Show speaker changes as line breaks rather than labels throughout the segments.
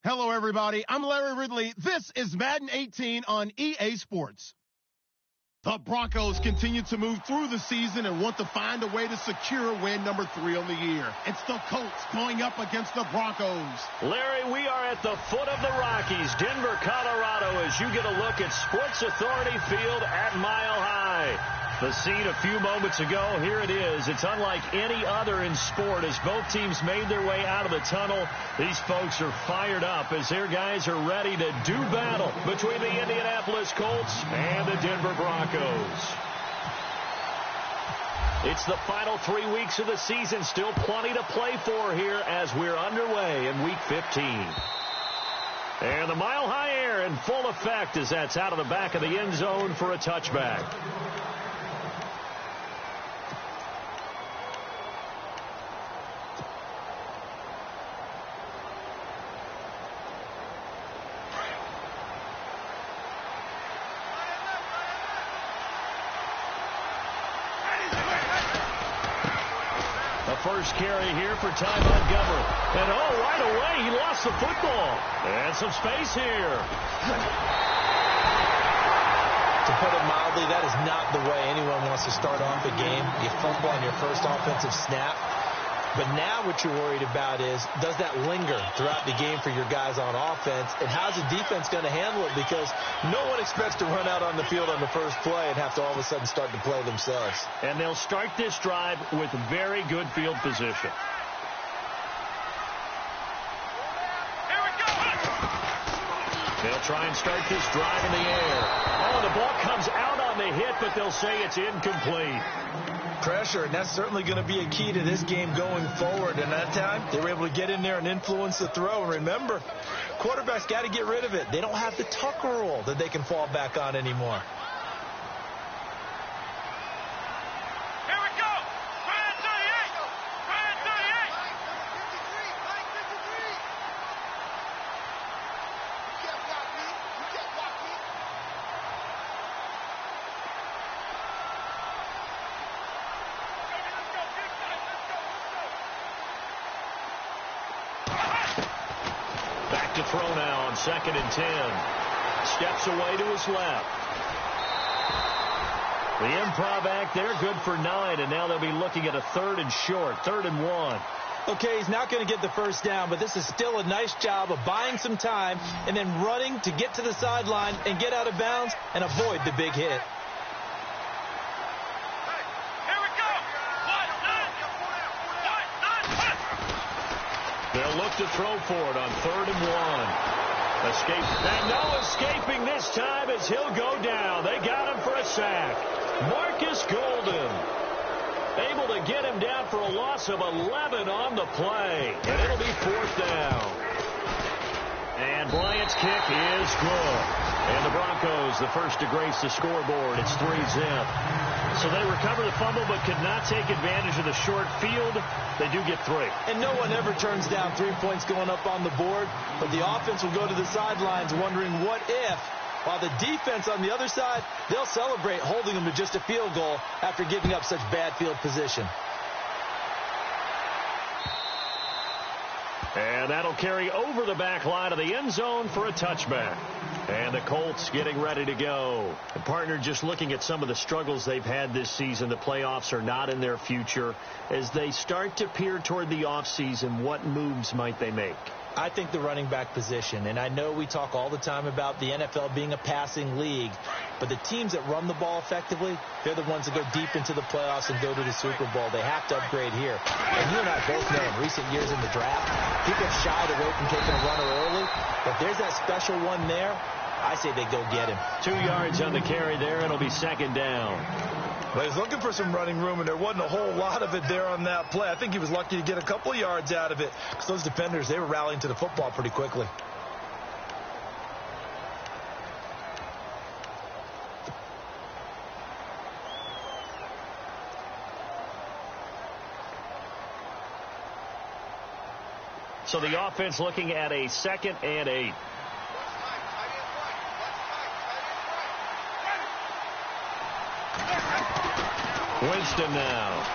Hello, everybody. I'm Larry Ridley. This is Madden 18 on EA Sports. The Broncos continue to move through the season and want to find a way to secure win number 3 on the year. It's the Colts going up against the Broncos.
Larry, we are at the foot of the Rockies, Denver, Colorado, as you get a look at Sports Authority Field at Mile High. The scene a few moments ago, here it is. It's unlike any other in sport as both teams made their way out of the tunnel. These folks are fired up as their guys are ready to do battle between the Indianapolis Colts and the Denver Broncos. It's the final 3 weeks of the season. Still plenty to play for here as we're underway in Week 15. And the Mile High air in full effect as that's out of the back of the end zone for a touchback. First carry here for Ty Montgomery. And, right away, he lost the football. And some space here.
To put it mildly, that is not the way anyone wants to start off a game. You fumble on your first offensive snap. But now what you're worried about is, does that linger throughout the game for your guys on offense? And how's the defense going to handle it? Because no one expects to run out on the field on the first play and have to all of a sudden start to play themselves.
And they'll start this drive with very good field position.
Here we go.
They'll try and start this drive in the air. Oh, the ball comes out on the hit, but they'll say it's incomplete.
Pressure, and that's certainly going to be a key to this game going forward. And that time, they were able to get in there and influence the throw. And remember, quarterbacks got to get rid of it. They don't have the tuck rule that they can fall back on anymore.
Here we go. 38. 38.
Back to throw now on 2nd and 10. Steps away to his left. The improv act there, good for 9, and now they'll be looking at a 3rd and short, 3rd and 1.
Okay, he's not going to get the first down, but this is still a nice job of buying some time and then running to get to the sideline and get out of bounds and avoid the big hit.
They'll look to throw for it on 3rd and 1. Escape. And no escaping this time as he'll go down. They got him for a sack. Marcus Golden able to get him down for a loss of 11 on the play. And it'll be 4th down. And Bryant's kick is good. And the Broncos, the first to grace the scoreboard. It's 3-zip. So they recover the fumble but could not take advantage of the short field. They do get 3.
And no one ever turns down 3 points going up on the board. But the offense will go to the sidelines wondering what if. While the defense on the other side, they'll celebrate holding them to just a field goal after giving up such bad field position.
And that'll carry over the back line of the end zone for a touchback. And the Colts getting ready to go. The partner, just looking at some of the struggles they've had this season, the playoffs are not in their future. As they start to peer toward the offseason, what moves might they make?
I think the running back position, and I know we talk all the time about the NFL being a passing league, but the teams that run the ball effectively, they're the ones that go deep into the playoffs and go to the Super Bowl. They have to upgrade here. And you and I both know in recent years in the draft, people have shied away from taking a runner early, but there's that special one there. I say they go get him.
2 yards on the carry there. It'll be 2nd down.
But he's looking for some running room, and there wasn't a whole lot of it there on that play. I think he was lucky to get a couple yards out of it because those defenders, they were rallying to the football pretty quickly.
So the offense looking at a 2nd and 8. Winston now.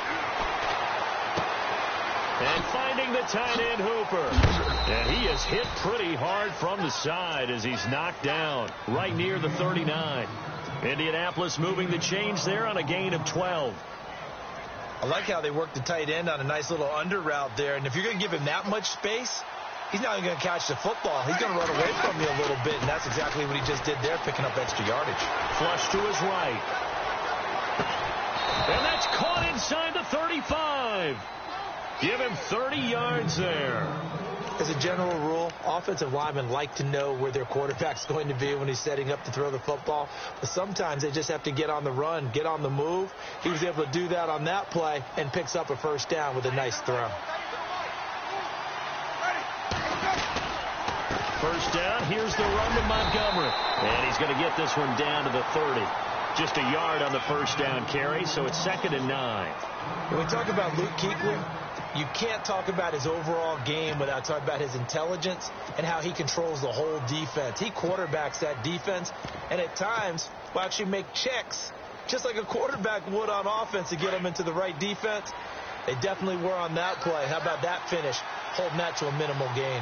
And finding the tight end Hooper. And he is hit pretty hard from the side as he's knocked down right near the 39. Indianapolis moving the chains there on a gain of 12.
I like how they work the tight end on a nice little under route there. And if you're going to give him that much space, he's not even going to catch the football. He's going to run away from you a little bit, and that's exactly what he just did there, picking up extra yardage.
Flush to his right. And that's caught inside the 35. Give him 30 yards there.
As a general rule, offensive linemen like to know where their quarterback's going to be when he's setting up to throw the football. But sometimes they just have to get on the run, get on the move. He was able to do that on that play and picks up a first down with a nice throw.
First down, here's the run to Montgomery. And he's going to get this one down to the 30. Just a yard on the first down carry, so it's 2nd and 9.
When we talk about Luke Kuechly, you can't talk about his overall game without talking about his intelligence and how he controls the whole defense. He quarterbacks that defense, and at times will actually make checks, just like a quarterback would on offense to get them into the right defense. They definitely were on that play. How about that finish, holding that to a minimal gain.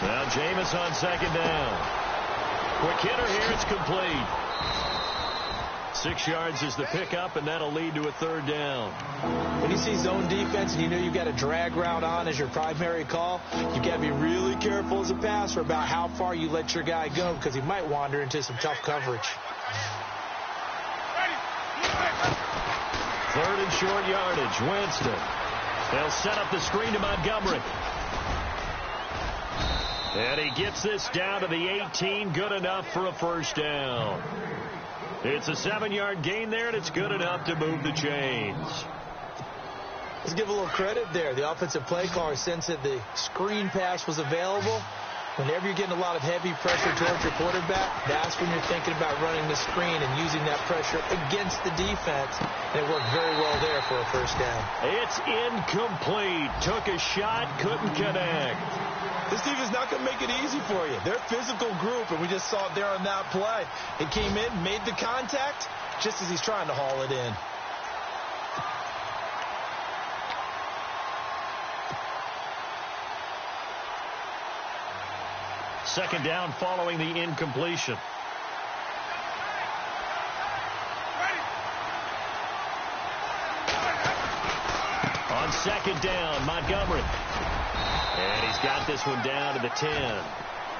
Now Jameis on 2nd down. Quick hitter here, it's complete. 6 yards is the pickup, and that'll lead to a 3rd down.
When you see zone defense and you know you've got a drag route on as your primary call, you've got to be really careful as a passer about how far you let your guy go because he might wander into some tough coverage.
3rd and short yardage, Winston. They'll set up the screen to Montgomery. And he gets this down to the 18, good enough for a first down. It's a 7-yard gain there, and it's good enough to move the chains.
Let's give a little credit there. The offensive play caller sensed that the screen pass was available. Whenever you're getting a lot of heavy pressure towards your quarterback, that's when you're thinking about running the screen and using that pressure against the defense. And it worked very well there for a first down.
It's incomplete. Took a shot, couldn't connect.
This team is not going to make it easy for you. They're a physical group, and we just saw it there on that play. It came in, made the contact, just as he's trying to haul it in.
Second down following the incompletion. On 2nd down, Montgomery. And he's got this one down to the 10.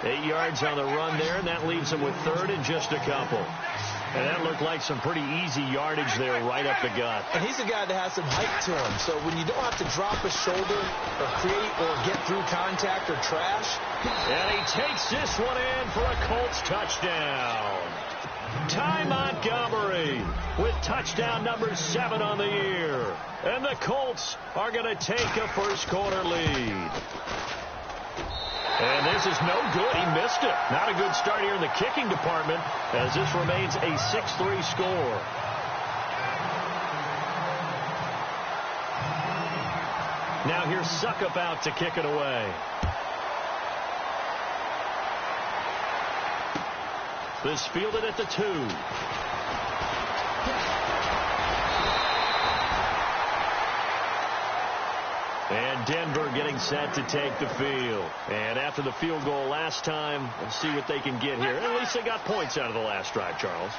8 yards on the run there, and that leaves him with 3rd and just a couple. And that looked like some pretty easy yardage there right up the gut.
And he's a guy that has some height to him. So when you don't have to drop a shoulder or create or get through contact or trash.
And he takes this one in for a Colts touchdown. Ty Montgomery with touchdown number 7 on the year. And the Colts are going to take a first quarter lead. And this is no good. He missed it. Not a good start here in the kicking department as this remains a 6-3 score. Now here's Suckup out to kick it away. This fielded at the 2. And Denver getting set to take the field. And after the field goal last time, we'll see what they can get here. At least they got points out of the last drive, Charles.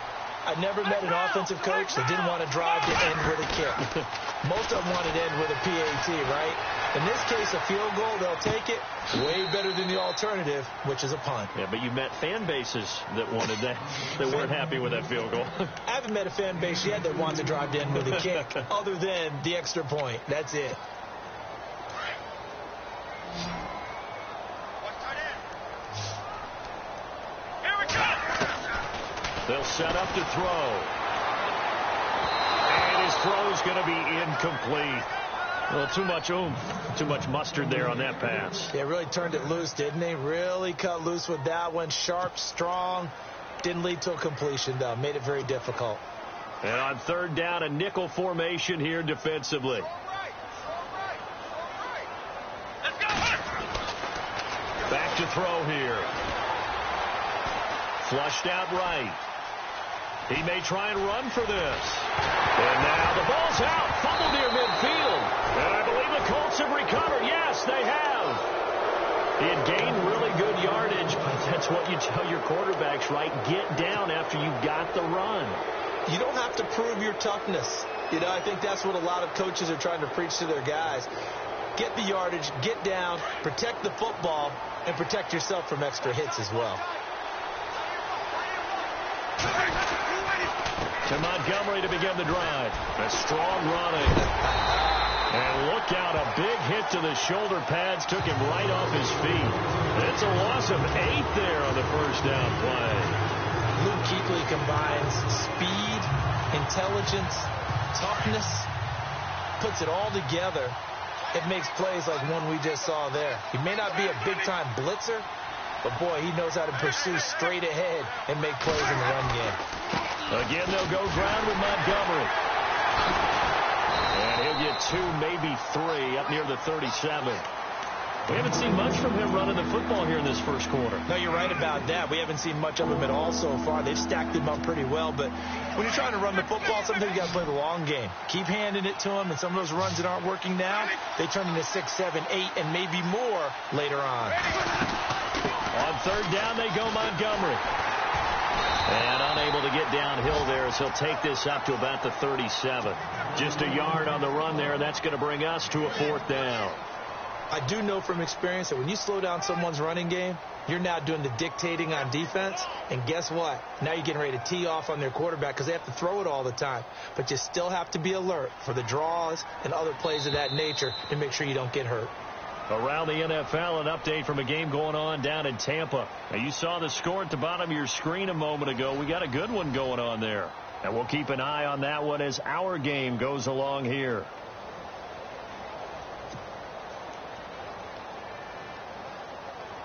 I've never met an offensive coach that didn't want to drive to end with a kick. Most of them wanted to end with a PAT, right? In this case, a field goal, they'll take it. Way better than the alternative, which is a punt.
Yeah, but you met fan bases that wanted that, that weren't happy with that field goal.
I haven't met a fan base yet that wants to drive to end with a kick, other than the extra point. That's it.
They'll set up to throw. And his throw's going to be incomplete. Well, too much oomph, too much mustard there on that pass.
Yeah, really turned it loose, didn't he? Really cut loose with that one. Sharp, strong. Didn't lead to a completion, though. Made it very difficult.
And on 3rd down, a nickel formation here defensively. Back to throw here. Flushed out right. He may try and run for this. And now the ball's out. Fumble near midfield. He had gained really good yardage, but that's what you tell your quarterbacks, right? Get down after you've got the run.
You don't have to prove your toughness. You know, I think that's what a lot of coaches are trying to preach to their guys. Get the yardage, get down, protect the football, and protect yourself from extra hits as well.
To Montgomery to begin the drive. A strong running. And look out, a big hit to the shoulder pads took him right off his feet. It's a loss of 8 there on the first down play.
Luke Kuechly combines speed, intelligence, toughness, puts it all together. It makes plays like one we just saw there. He may not be a big-time blitzer, but boy, he knows how to pursue straight ahead and make plays in the run game.
Again, they'll go ground with Montgomery. And he'll get 2, maybe 3 up near the 37. We haven't seen much from him running the football here in this first quarter.
No, you're right about that. We haven't seen much of him at all so far. They've stacked him up pretty well, but when you're trying to run the football, sometimes you got to play the long game. Keep handing it to him, and some of those runs that aren't working now, they turn into 6, 7, 8, and maybe more later on.
On third down, they go Montgomery. And unable to get downhill there as he'll take this up to about the 37. Just a yard on the run there, and that's going to bring us to a 4th down.
I do know from experience that when you slow down someone's running game, you're now doing the dictating on defense. And guess what? Now you're getting ready to tee off on their quarterback because they have to throw it all the time. But you still have to be alert for the draws and other plays of that nature to make sure you don't get hurt.
Around the NFL, an update from a game going on down in Tampa. Now, you saw the score at the bottom of your screen a moment ago. We got a good one going on there. And we'll keep an eye on that one as our game goes along here.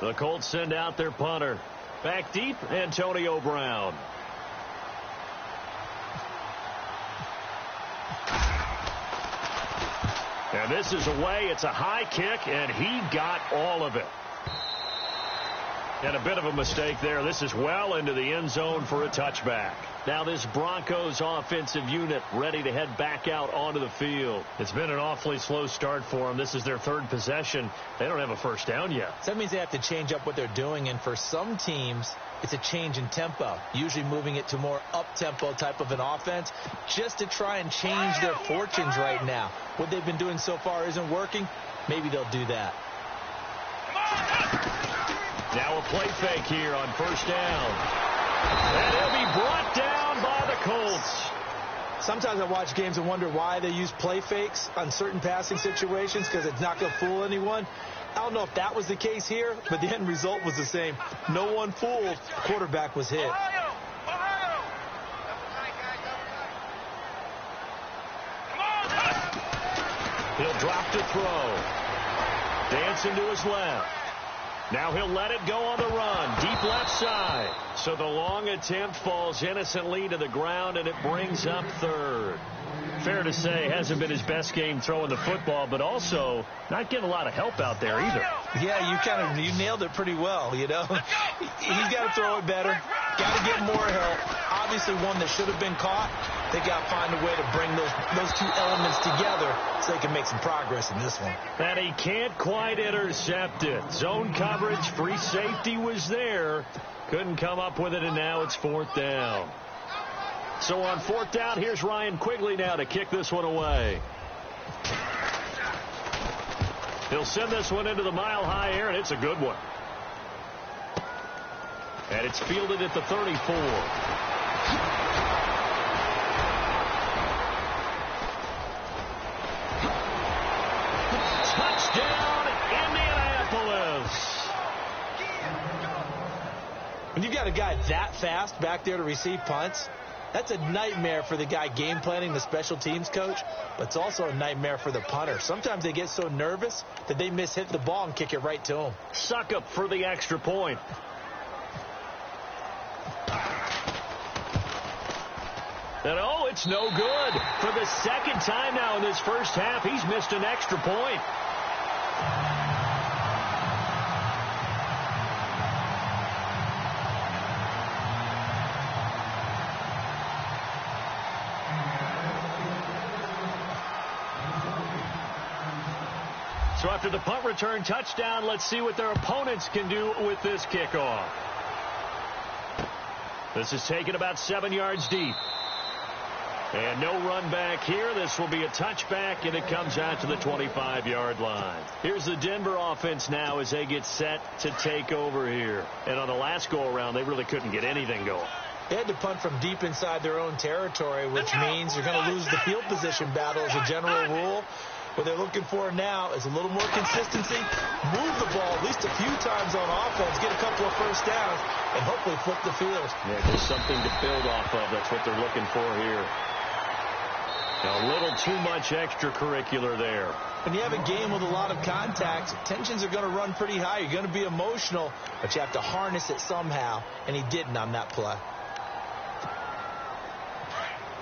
The Colts send out their punter. Back deep, Antonio Brown. And this is away. It's a high kick, and he got all of it. And a bit of a mistake there. This is well into the end zone for a touchback. Now this Broncos offensive unit ready to head back out onto the field. It's been an awfully slow start for them. This is their 3rd possession. They don't have a first down yet.
So that means they have to change up what they're doing, and for some teams, it's a change in tempo, usually moving it to more up-tempo type of an offense just to try and change their fortunes right now. What they've been doing so far isn't working. Maybe they'll do that.
Now a play fake here on first down. And he'll be brought down by the Colts.
Sometimes I watch games and wonder why they use play fakes on certain passing situations because it's not going to fool anyone. I don't know if that was the case here, but the end result was the same. No one fooled. Quarterback was hit.
He'll drop to throw. Dancing to his left. Now he'll let it go on the run. Deep left side. So the long attempt falls innocently to the ground, and it brings up 3rd. Fair to say, hasn't been his best game throwing the football, but also not getting a lot of help out there either.
Yeah, you nailed it pretty well, you know. He's got to throw it better. Got to get more help. Obviously one that should have been caught. They got to find a way to bring those 2 elements together so they can make some progress in this one.
And he can't quite intercept it. Zone coverage, free safety was there. Couldn't come up with it, and now it's 4th down. So on 4th down, here's Ryan Quigley now to kick this one away. He'll send this one into the mile-high air, and it's a good one. And it's fielded at the 34. Touchdown, Indianapolis.
When you've got a guy that fast back there to receive punts, that's a nightmare for the guy game planning, the special teams coach, but it's also a nightmare for the punter. Sometimes they get so nervous that they hit the ball and kick it right to him.
Suck up for the extra point. And oh, it's no good. For the 2nd time now in this first half, he's missed an extra point. So after the punt return touchdown, let's see what their opponents can do with this kickoff. This is taken about 7 yards deep. And no run back here. This will be a touchback, and it comes out to the 25-yard line. Here's the Denver offense now as they get set to take over here. And on the last go-around, they really couldn't get anything going.
They had to punt from deep inside their own territory, which means you're going to lose the field position battle as a general rule. What they're looking for now is a little more consistency, move the ball at least a few times on offense, get a couple of first downs, and hopefully flip the field.
Yeah, just something to build off of. That's what they're looking for here. A little too much extracurricular there.
When you have a game with a lot of contact, tensions are going to run pretty high. You're going to be emotional, but you have to harness it somehow, and he didn't on that play.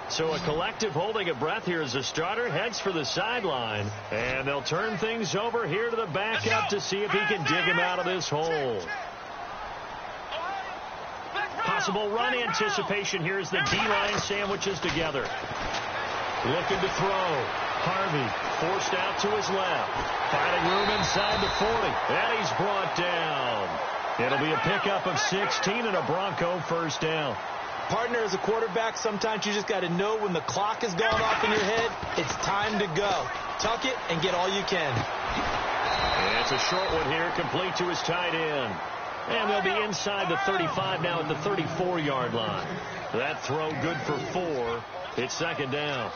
So a collective holding of breath here as the starter heads for the sideline. And they'll turn things over here to the backup to see if he can dig him out of this hole. Possible run anticipation here as the D-line sandwiches together. Looking to throw. Harvey forced out to his left. Finding room inside the 40. And he's brought down. It'll be a pickup of 16 and a Bronco first down.
Partner, as a quarterback, sometimes you just got to know when the clock has gone off in your head, it's time to go. Tuck it and get all you can.
And it's a short one here, complete to his tight end. And they'll be inside the 35 now at the 34-yard line. That throw good for 4. It's second down.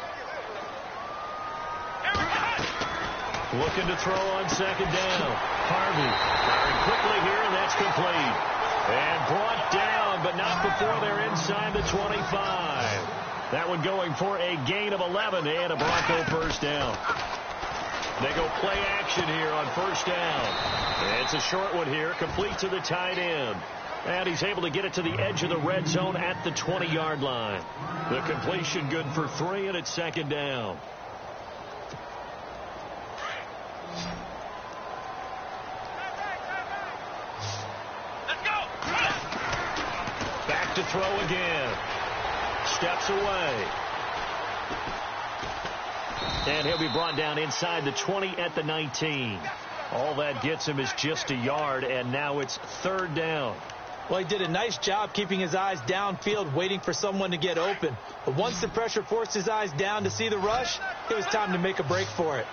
Looking to throw on second down. Harvey firing quickly here, and that's complete. And brought down, but not before they're inside the 25. That one going for a gain of 11 and a Bronco first down. They go play action here on first down. And it's a short one here, complete to the tight end. And he's able to get it to the edge of the red zone at the 20-yard line. The completion good for 3, and it's second down. Back to throw again. Steps away. And he'll be brought down inside the 20 at the 19. All that gets him is just a yard, and now it's third down.
Well, he did a nice job keeping his eyes downfield, waiting for someone to get open. But once the pressure forced his eyes down to see the rush, it was time to make a break for it.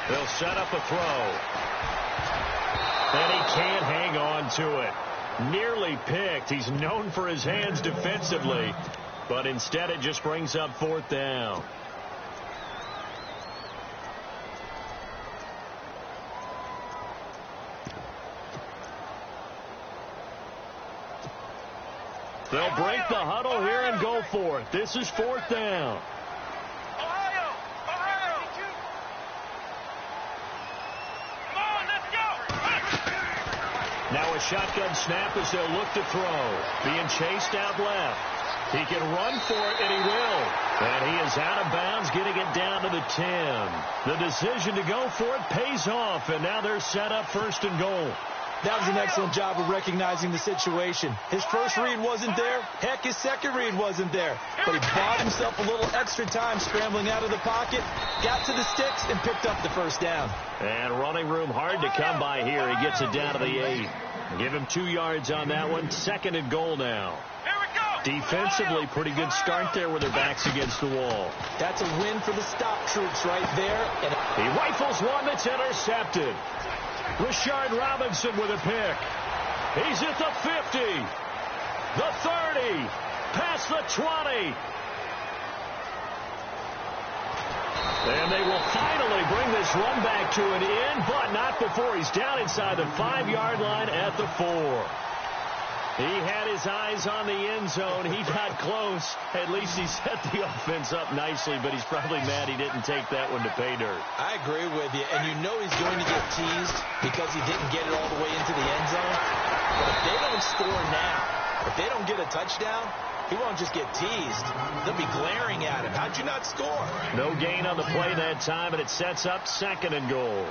They'll set up a throw. And he can't hang on to it. Nearly picked. He's known for his hands defensively, but instead it just brings up fourth down. They'll break the huddle here and go for it. This is fourth down. Now a shotgun snap as they'll look to throw. Being chased out left. He can run for it, and he will. And he is out of bounds, getting it down to the 10. The decision to go for it pays off, and now they're set up first and goal.
That was an excellent job of recognizing the situation. His first read wasn't there. Heck, his second read wasn't there. But he bought himself a little extra time scrambling out of the pocket, got to the sticks, and picked up the first down.
And running room hard to come by here. He gets it down to the 8. Give him 2 yards on that one. Second and goal now. Defensively, pretty good start there with their backs against the wall.
That's a win for the stop troops right there. And
he rifles one that's intercepted. Rashard Robinson with a pick. He's at the 50, the 30, past the 20. And they will finally bring this run back to an end, but not before he's down inside the 5-yard line at the 4. He had his eyes on the end zone. He got close. At least he set the offense up nicely, but he's probably mad he didn't take that one to pay dirt.
I agree with you, and you know he's going to get teased because he didn't get it all the way into the end zone. But if they don't score now, if they don't get a touchdown, he won't just get teased. They'll be glaring at him. How'd you not score?
No gain on the play that time, and it sets up second and goal.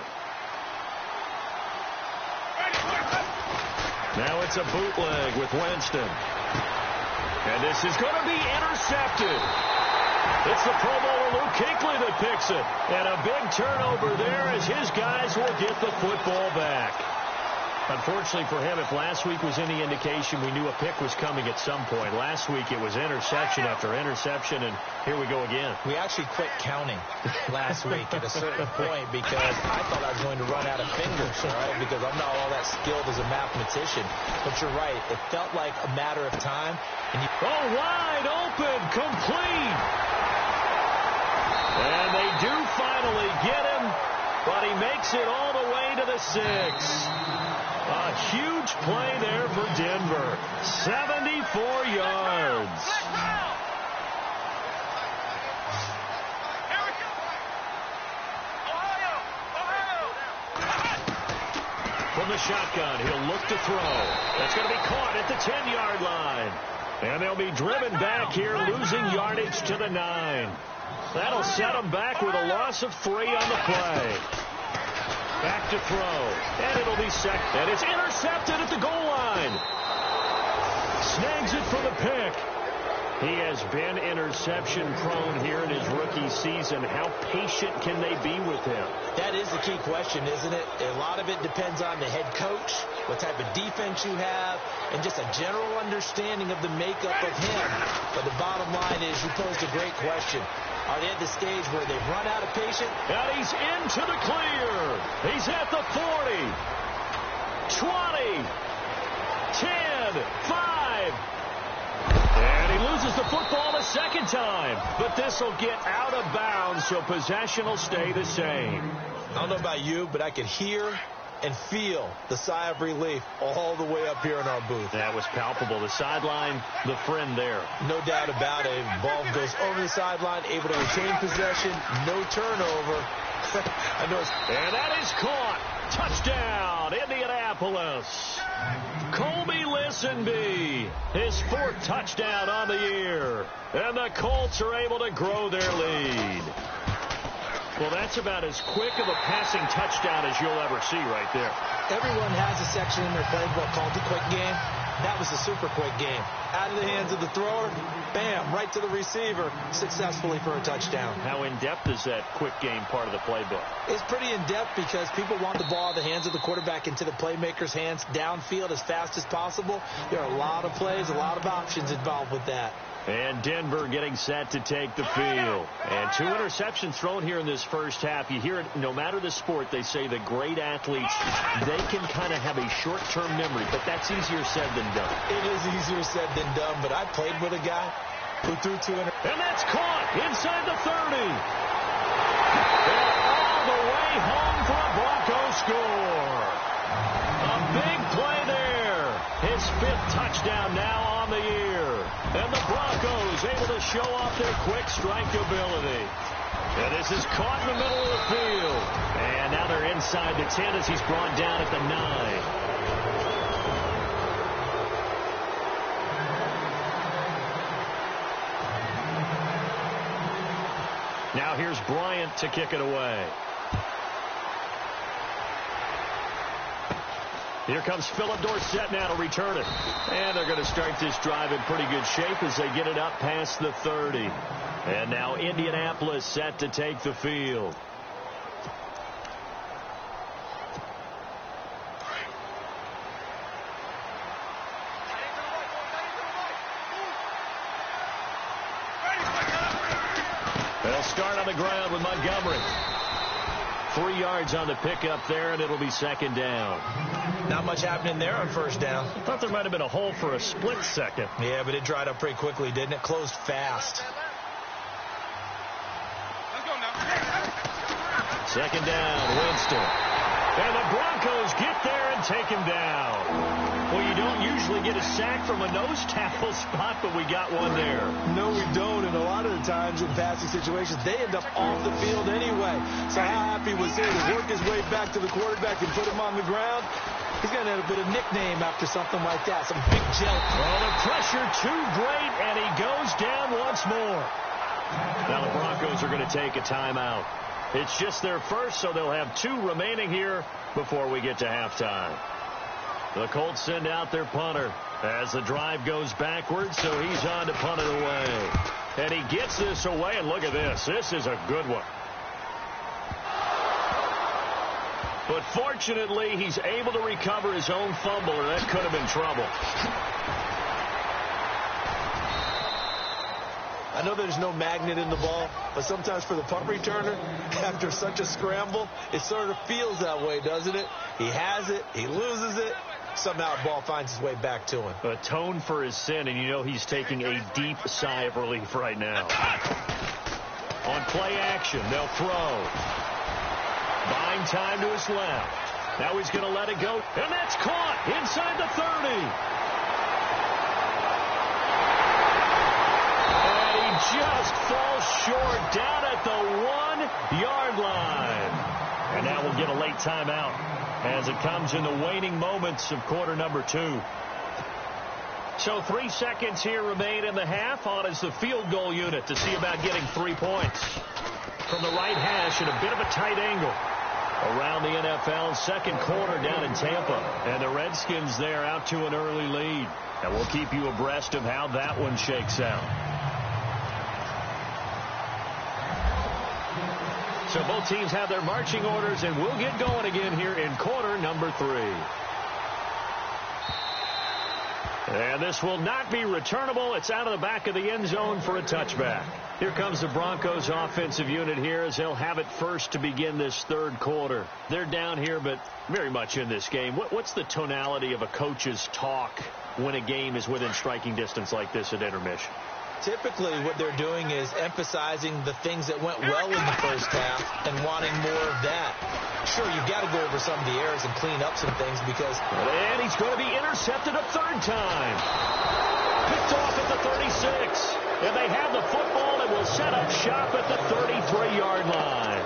Now it's a bootleg with Winston. And this is going to be intercepted. It's the Pro Bowler Luke Kuechly that picks it. And a big turnover there as his guys will get the football back. Unfortunately for him, if last week was any indication, we knew a pick was coming at some point. Last week it was interception after interception, and here we go again.
We actually quit counting last week at a certain point because I thought I was going to run out of fingers, all right, because I'm not all that skilled as a mathematician. But you're right. It felt like a matter of time.
Wide open, complete. And they do finally get him, but he makes it all the way to the 6. A huge play there for Denver. 74 yards. From the shotgun, he'll look to throw. That's going to be caught at the 10-yard line. And they'll be driven back here, losing yardage to the 9. That'll set them back with a loss of 3 on the play. Back to throw. And it'll be sacked. And it's intercepted at the goal line. Snags it for the pick. He has been interception prone here in his rookie season. How patient can they be with him?
That is the key question, isn't it? A lot of it depends on the head coach, what type of defense you have, and just a general understanding of the makeup of him. But the bottom line is you posed a great question. Are they at the stage where they've run out of patience?
And he's into the clear. He's at the 40, 20, 10, 5. And he loses the football a second time. But this will get out of bounds, so possession will stay the same.
I don't know about you, but I could hear and feel the sigh of relief all the way up here in our booth.
That was palpable. The sideline, the friend there.
No doubt about it. Ball goes over the sideline, able to retain possession, no turnover. I know
and that is caught. Touchdown, Indianapolis. Colby Listenby, his 4th touchdown on the year. And the Colts are able to grow their lead. Well, that's about as quick of a passing touchdown as you'll ever see right there.
Everyone has a section in their playbook called the quick game. That was a super quick game. Out of the hands of the thrower, bam, right to the receiver, successfully for a touchdown.
How in-depth is that quick game part of the playbook?
It's pretty in-depth because people want the ball out of the hands of the quarterback into the playmaker's hands downfield as fast as possible. There are a lot of plays, a lot of options involved with that.
And Denver getting set to take the field. And 2 interceptions thrown here in this first half. You hear it, no matter the sport, they say the great athletes, they can kind of have a short-term memory, but that's easier said than done.
It is easier said than done, but I played with a guy who threw 2 interceptions.
And that's caught inside the 30. And all the way home for a Broncos score. A big play there. His 5th touchdown now on the year. And the Broncos able to show off their quick strike ability. And this is caught in the middle of the field. And now they're inside the 10 as he's brought down at the 9. Now here's Bryant to kick it away. Here comes Philip Dorsett now to return it. And they're going to start this drive in pretty good shape as they get it up past the 30. And now Indianapolis set to take the field. They'll start on the ground with Montgomery. 3 yards on the pickup there, and it'll be 2nd down.
Not much happening there on 1st down.
I thought there might have been a hole for a split second.
Yeah, but it dried up pretty quickly, didn't it? Closed fast.
Let's go now.
2nd down, Winston. And the Broncos get there and take him down. Well, you don't usually get a sack from a nose tackle spot, but we got one there.
No, we don't. And a lot of the times in passing situations, they end up off the field anyway. So how happy was he to work his way back to the quarterback and put him on the ground? He's going to have a bit of nickname after something like that. Some big jelly.
Well, the pressure too great, and he goes down once more. Now the Broncos are going to take a timeout. It's just their first, so they'll have 2 remaining here before we get to halftime. The Colts send out their punter as the drive goes backwards, so he's on to punt it away. And he gets this away, and look at this. This is a good one. But fortunately, he's able to recover his own fumble, or that could have been trouble.
I know there's no magnet in the ball, but sometimes for the punt returner, after such a scramble, it sort of feels that way, doesn't it? He has it, he loses it, somehow the ball finds its way back to him.
Atone for his sin, and you know he's taking a deep sigh of relief right now. On play action, they'll throw. Buying time to his left. Now he's going to let it go, and that's caught inside the 30. Just falls short down at the 1-yard line. And now we'll get a late timeout as it comes in the waning moments of quarter number 2. So 3 seconds here remain in the half. On is the field goal unit to see about getting 3 points. From the right hash at a bit of a tight angle. Around the NFL, second quarter down in Tampa. And the Redskins there out to an early lead. And we'll keep you abreast of how that one shakes out. So both teams have their marching orders, and we'll get going again here in quarter number 3. And this will not be returnable. It's out of the back of the end zone for a touchback. Here comes the Broncos offensive unit here as they'll have it first to begin this third quarter. They're down here, but very much in this game. What's the tonality of a coach's talk when a game is within striking distance like this at intermission?
Typically, what they're doing is emphasizing the things that went well in the first half and wanting more of that. Sure, you've got to go over some of the errors and clean up some things because...
And he's going to be intercepted a third time. Picked off at the 36. And they have the football and will set up shop at the 33-yard line.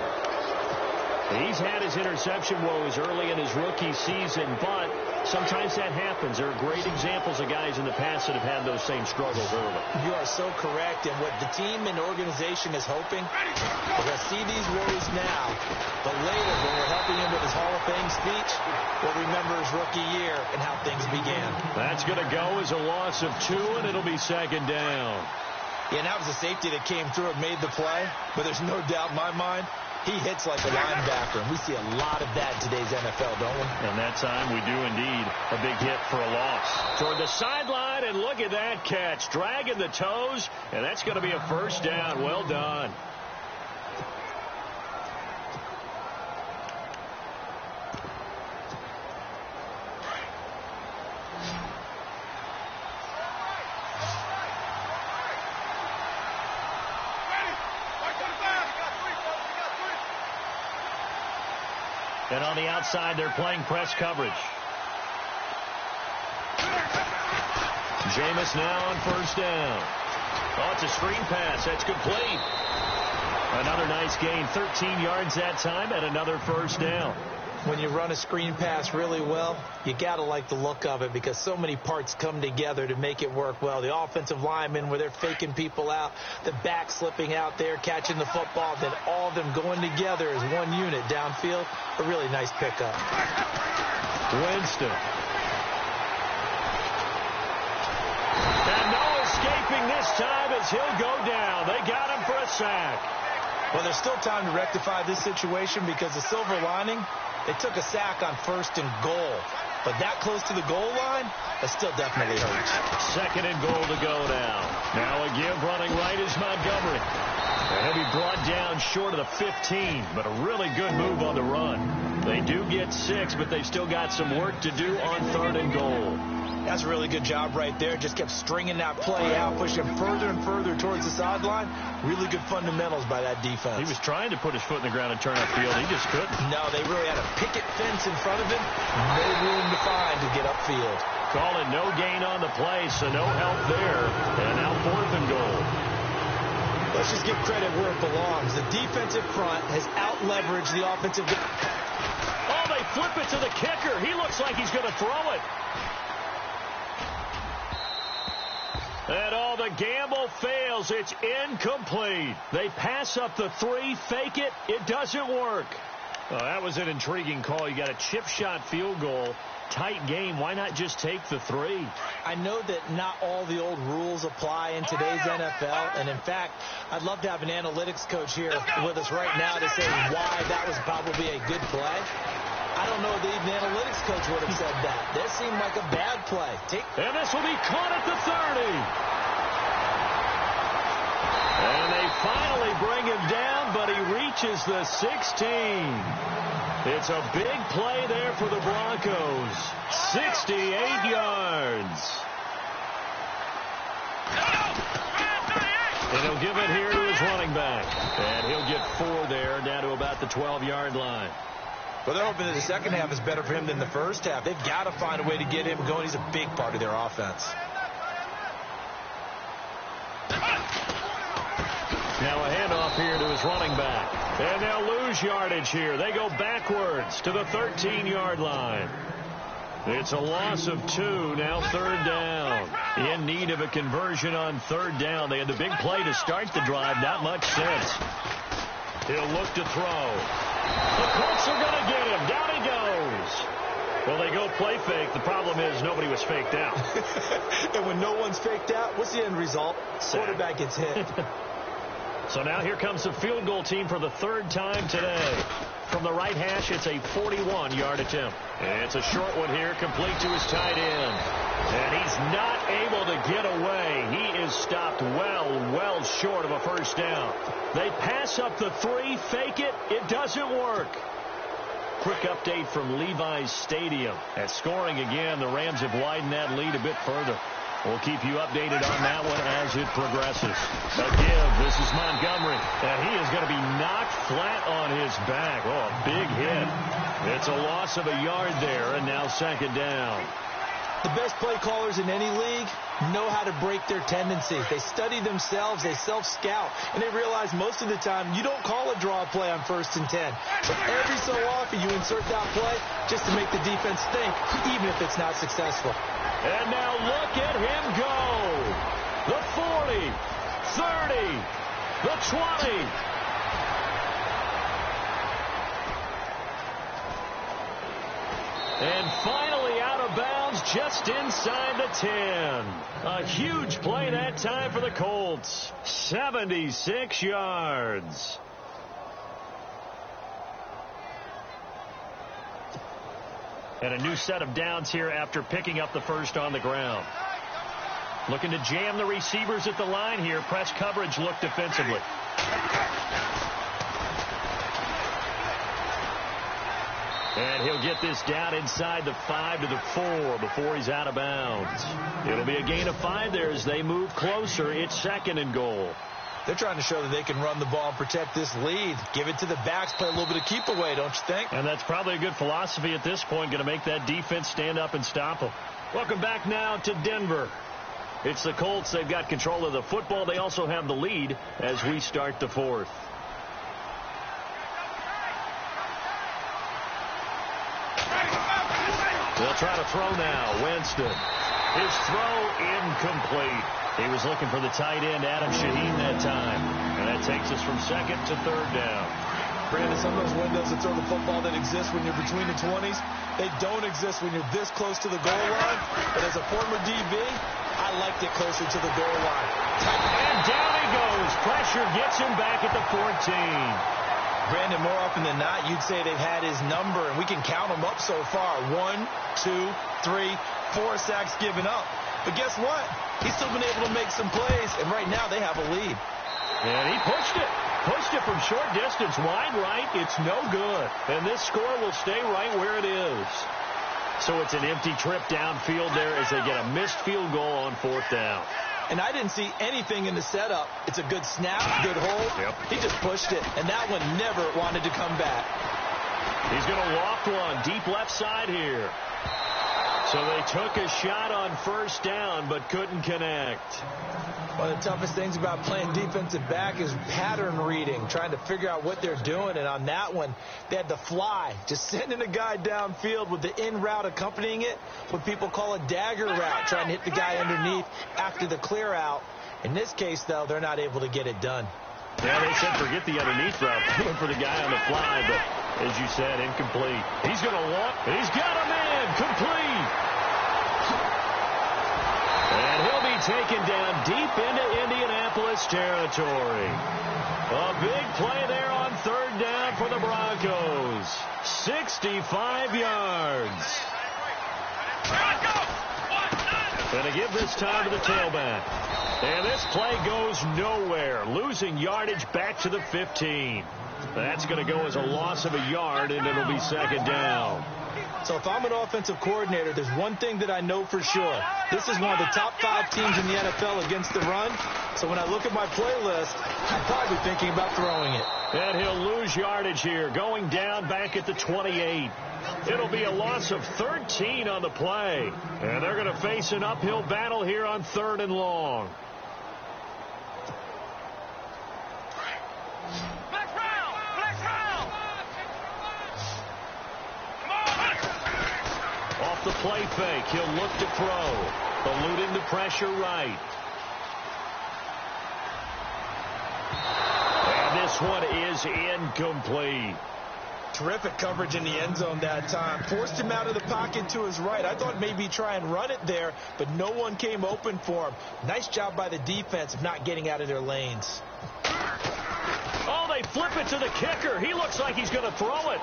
He's had his interception woes early in his rookie season, but sometimes that happens. There are great examples of guys in the past that have had those same struggles early.
You are so correct, and what the team and organization is hoping, we're going to see these woes now, but later when we're helping him with his Hall of Fame speech, we'll remember his rookie year and how things began.
That's going to go as a loss of 2, and it'll be second down.
Yeah, and that was a safety that came through and made the play, but there's no doubt in my mind, he hits like a linebacker, and we see a lot of that in today's NFL, don't we?
And that time we do indeed. A big hit for a loss. Toward the sideline, and look at that catch. Dragging the toes, and that's going to be a first down. Well done. And on the outside, they're playing press coverage. Jameis now on first down. Oh, it's a screen pass. That's complete. Another nice gain. 13 yards that time and another first down.
When you run a screen pass really well, you got to like the look of it because so many parts come together to make it work well. The offensive linemen where they're faking people out, the back slipping out there, catching the football, then all of them going together as one unit downfield. A really nice pickup.
Winston. And no escaping this time as he'll go down. They got him for a sack.
Well, there's still time to rectify this situation because the silver lining, they took a sack on 1st and goal. But that close to the goal line, that still definitely hurts.
Second and goal to go now. Now again running right is Montgomery. And he'll be brought down short of the 15, but a really good move on the run. They do get 6, but they've still got some work to do on 3rd and goal.
That's a really good job right there. Just kept stringing that play out, pushing further and further towards the sideline. Really good fundamentals by that defense.
He was trying to put his foot in the ground and turn upfield. He just couldn't.
No, they really had a picket fence in front of him. No room to find to get upfield.
Call it no gain on the play, so no help there. And now 4th and goal.
Let's just give credit where it belongs. The defensive front has out-leveraged the offensive.
Oh, they flip it to the kicker. He looks like he's going to throw it. And all the gamble fails. It's incomplete. They pass up the 3, fake it. It doesn't work. Well, that was an intriguing call. You got a chip shot field goal. Tight game. Why not just take the 3?
I know that not all the old rules apply in today's NFL, and in fact, I'd love to have an analytics coach here with us right now to say why that was probably a good play. I don't know if even the analytics coach would have said that. That seemed like a bad play.
And this will be caught at the 30. And they finally bring him down, but he reaches the 16. It's a big play there for the Broncos. 68 yards. And he'll give it here to his running back. And he'll get 4 there, down to about the 12-yard line.
Well, they're hoping that the second half is better for him than the first half. They've got to find a way to get him going. He's a big part of their offense.
Now a handoff here to his running back. And they'll lose yardage here. They go backwards to the 13-yard line. It's a loss of 2, now 3rd down. In need of a conversion on 3rd down. They had the big play to start the drive, not much sense. He'll look to throw. The Colts are going to get him. Down he goes. Well, they go play fake. The problem is nobody was faked out.
And when no one's faked out, what's the end result? Quarterback gets hit.
So now here comes the field goal team for the 3rd time today. From the right hash, it's a 41-yard attempt. And it's a short one here, complete to his tight end. And he's not able to get away. He is stopped well short of a 1st down. They pass up the 3, fake it. It doesn't work. Quick update from Levi's Stadium. At scoring again, the Rams have widened that lead a bit further. We'll keep you updated on that one as it progresses. A give. This is Montgomery. And he is going to be knocked flat on his back. Oh, a big hit. It's a loss of a yard there, and now 2nd down.
The best play callers in any league know how to break their tendencies. They study themselves, they self-scout, and they realize most of the time you don't call a draw play on 1st and 10. But every so often you insert that play just to make the defense think, even if it's not successful.
And now look at him go. The 40, 30, the 20. And finally out of bounds just inside the 10. A huge play that time for the Colts. 76 yards. And a new set of downs here after picking up the 1st on the ground. Looking to jam the receivers at the line here. Press coverage look defensively. And he'll get this down inside the 5 to the 4 before he's out of bounds. It'll be a gain of 5 there as they move closer. It's 2nd and goal.
They're trying to show that they can run the ball and protect this lead. Give it to the backs, play a little bit of keep away, don't you think?
And that's probably a good philosophy at this point, going to make that defense stand up and stop them. Welcome back now to Denver. It's the Colts. They've got control of the football. They also have the lead as we start the 4th. They'll try to throw now. Winston. His throw incomplete. He was looking for the tight end, Adam Shaheen, that time. And that takes us from 2nd to 3rd down.
Brandon, some of those windows that throw the football that exist when you're between the 20s, they don't exist when you're this close to the goal line. But as a former DB, I liked it closer to the goal line.
And down he goes. Pressure gets him back at the 14.
Brandon, more often than not, you'd say they've had his number, and we can count them up so far. 1, 2, 3, 4 sacks given up. But guess what? He's still been able to make some plays, and right now they have a lead.
And he pushed it. Pushed it from short distance. Wide right. It's no good. And this score will stay right where it is. So it's an empty trip downfield there as they get a missed field goal on 4th down.
And I didn't see anything in the setup. It's a good snap, good hold.
Yep.
He just pushed it, and that one never wanted to come back.
He's going to loft one deep left side here. So they took a shot on 1st down, but couldn't connect.
One of the toughest things about playing defensive back is pattern reading, trying to figure out what they're doing. And on that one, they had to fly, just sending a guy downfield with the in route accompanying it, what people call a dagger route, trying to hit the guy underneath after the clear out. In this case, though, they're not able to get it done.
Yeah, they said forget the underneath route. They went for the guy on the fly, but As you said, incomplete. He's going to walk. He's got a man. Complete. And he'll be taken down deep into Indianapolis territory. A big play there on third down for the Broncos. 65 yards. Going to give this time to the tailback. And this play goes nowhere. Losing yardage back to the 15. That's going to go as a loss of a yard, and it'll be second down.
So if I'm an offensive coordinator, there's one thing that I know for sure. This is one of the top 5 teams in the NFL against the run. So when I look at my playlist, I'm probably thinking about throwing it.
And he'll lose yardage here, going down back at the 28. It'll be a loss of 13 on the play. And they're going to face an uphill battle here on 3rd and long. Off the play fake, he'll look to throw. Eluding the pressure right. And this one is incomplete.
Terrific coverage in the end zone that time. Forced him out of the pocket to his right. I thought maybe try and run it there, but no one came open for him. Nice job by the defense of not getting out of their lanes.
Oh, they flip it to the kicker. He looks like he's going to throw it.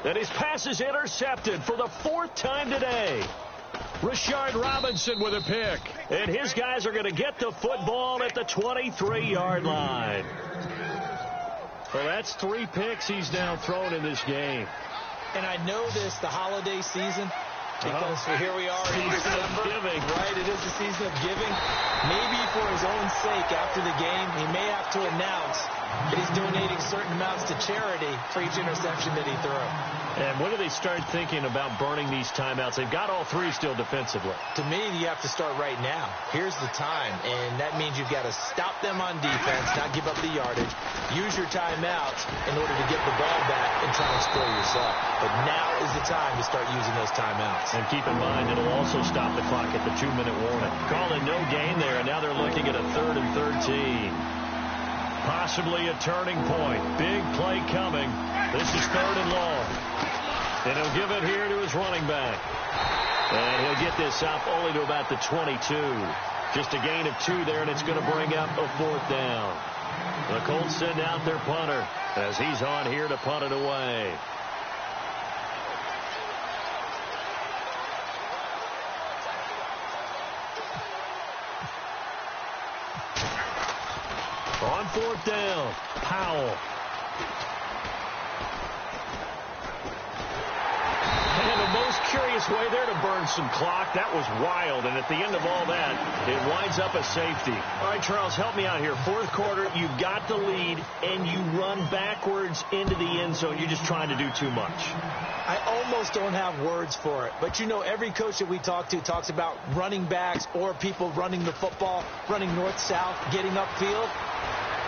And his pass is intercepted for the 4th time today. Rashard Robinson with a pick. And his guys are going to get the football at the 23-yard line. Well, that's 3 picks he's now thrown in this game.
And I know this, the holiday season, because here we are in December.
Giving.
Right, it is the season of giving. Maybe for his own sake after the game, he may have to announce that he's donating certain amounts to charity for each interception that he threw.
And when do they start thinking about burning these timeouts? They've got all 3 still defensively.
To me, you have to start right now. Here's the time, and that means you've got to stop them on defense, not give up the yardage, use your timeouts in order to get the ball back and try and score yourself. But now is the time to start using those timeouts.
And keep in mind, it'll also stop the clock at the 2-minute warning. Calling no gain there, and now they're looking at a 3rd and 13. Possibly a turning point. Big play coming. This is 3rd and long. And he'll give it here to his running back. And he'll get this up only to about the 22. Just a gain of 2 there, and it's going to bring up a 4th down. The Colts send out their punter as he's on here to punt it away. On 4th down, Powell. And the most curious way there to burn some clock. That was wild. And at the end of all that, it winds up a safety. All right, Charles, help me out here. 4th quarter, you've got the lead, and you run backwards into the end zone. You're just trying to do too much.
I almost don't have words for it. But, you know, every coach that we talk to talks about running backs or people running the football, running north-south, getting upfield.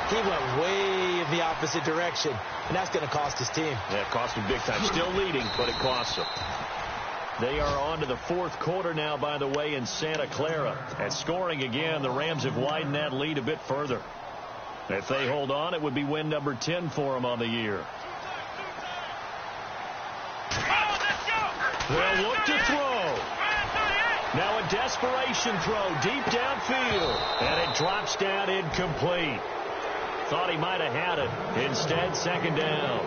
He went way in the opposite direction, and that's going to cost his team.
Yeah, it cost him big time. Still leading, but it costs him. They are on to the 4th quarter now, by the way, in Santa Clara. And scoring again, the Rams have widened that lead a bit further. If they hold on, it would be win number 10 for them on the year. They'll look to throw. Now a desperation throw deep downfield. And it drops down incomplete. Thought he might have had it. Instead, 2nd down.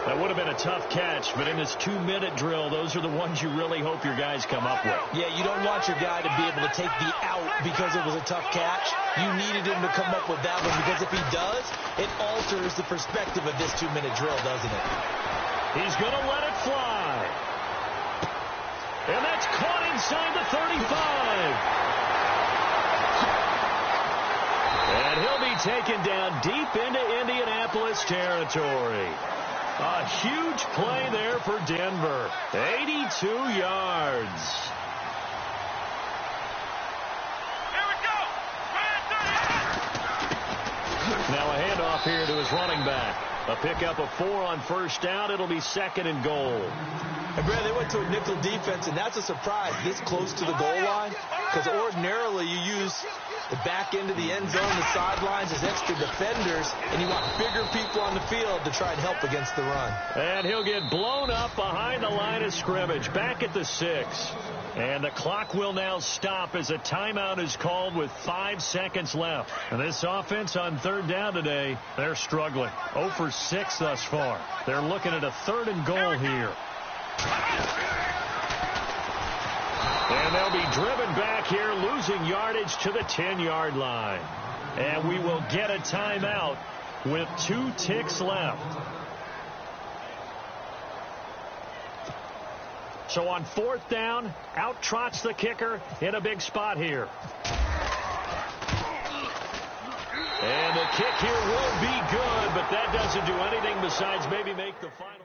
That would have been a tough catch, but in this 2-minute drill, those are the ones you really hope your guys come up with.
Yeah, you don't want your guy to be able to take the out because it was a tough catch. You needed him to come up with that one, because if he does, it alters the perspective of this 2-minute drill, doesn't it?
He's going to let it fly. And that's caught inside the 35. And he'll be taken down deep into Indianapolis territory. A huge play there for Denver. 82 yards.
Here we go.
Now a handoff here to his running back. A pickup of 4 on 1st down. It'll be 2nd and goal.
And, Brad, they went to a nickel defense, and that's a surprise this close to the goal line, because ordinarily you use The back end of the end zone, the sidelines, there's extra defenders, and you want bigger people on the field to try and help against the run.
And he'll get blown up behind the line of scrimmage, back at the 6. And the clock will now stop as a timeout is called with 5 seconds left. And this offense on third down today, they're struggling. 0 for 6 thus far. They're looking at a 3rd and goal here. And they'll be driven back here, losing yardage to the 10-yard line. And we will get a timeout with 2 ticks left. So on 4th down, out trots the kicker in a big spot here. And the kick here will be good, but that doesn't do anything besides maybe make the final.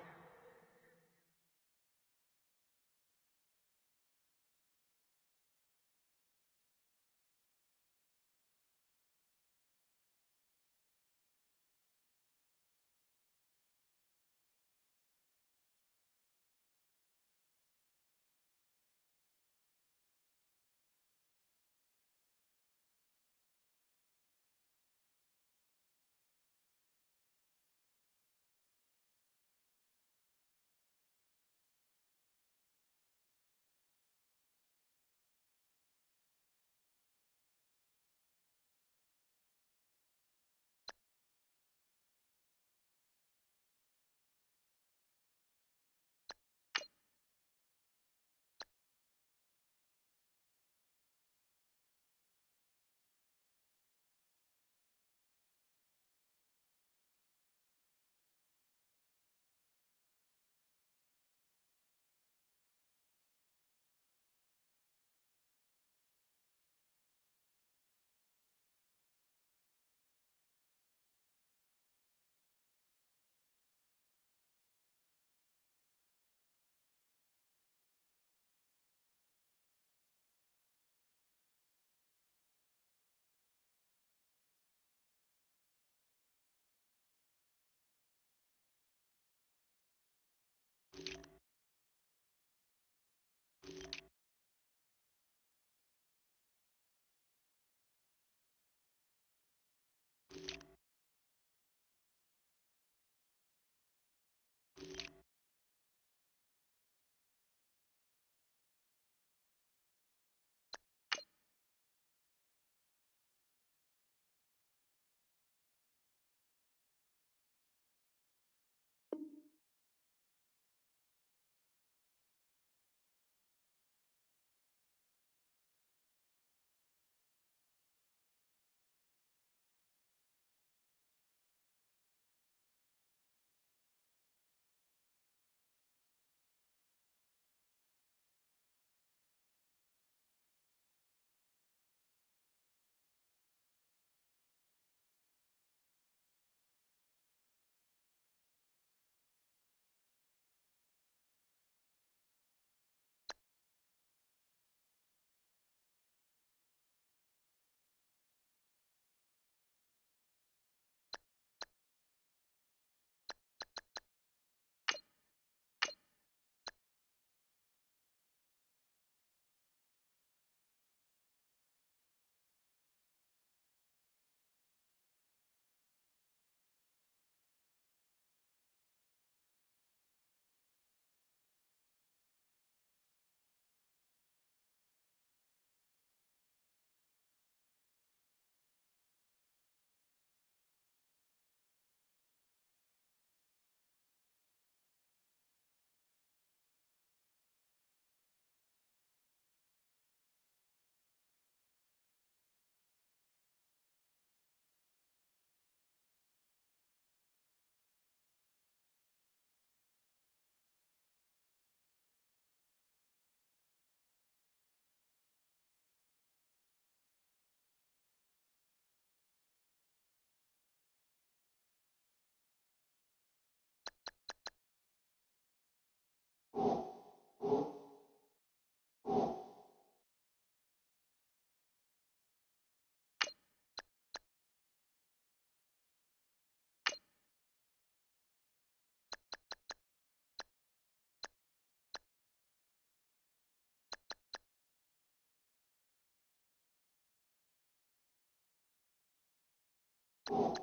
You